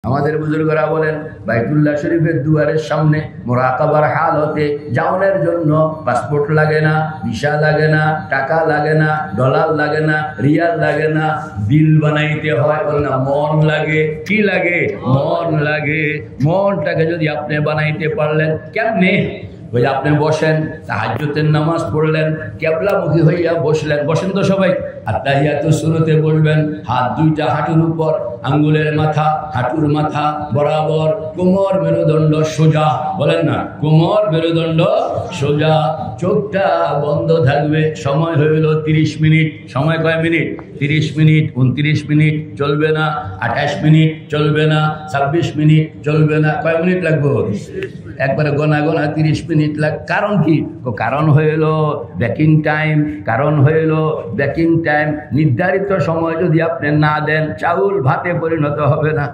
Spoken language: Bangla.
আমাদের বুজুর্গরা বলেন বাইতুল্লাহ শরীফের দুয়ারের সামনে মুরাকাবার হালতে যাওয়ার জন্য পাসপোর্ট লাগে না, ভিসা লাগে না, টাকা লাগে না, ডলার লাগে না, রিয়াল লাগে না, বিল বানাইতে হয় না, মন লাগে। কি লাগে? মন লাগে। মনটাকে যদি আপনি বানাইতে পারলেন কেমনে? ওই আপনি বসেন, তাহাজ্জুদের নামাজ পড়লেন, কেবলামুখী হইয়া বসলেন, বসেন তো সবাই, আত্তাহিয়াতুস শুরুতে বলবেন, হাত দুইটা হাঁটুর উপর, আঙ্গুলের মাথা হাঁটুর মাথা বরাবর, কোমর মেরুদণ্ড সোজা, বলেন না, কোমর মেরুদণ্ড সোজা, চোখটা বন্ধ থাকবে। সময় হইল 30 মিনিট। সময় কয় মিনিট? 30 মিনিট। 29 মিনিট চলবে না, 28 মিনিট চলবে না, 26 মিনিট চলবে না, কয় মিনিট লাগবে? একবারে গোনা গোনা 30 মিনিট লাগ। কারণ কি? কারণ হইল ব্যাকিং টাইম। কারণ হইল ব্যাকিং টাইম। নির্ধারিত সময় যদি আপনি না দেন, চাউল ভাতে পরিণত হবে না।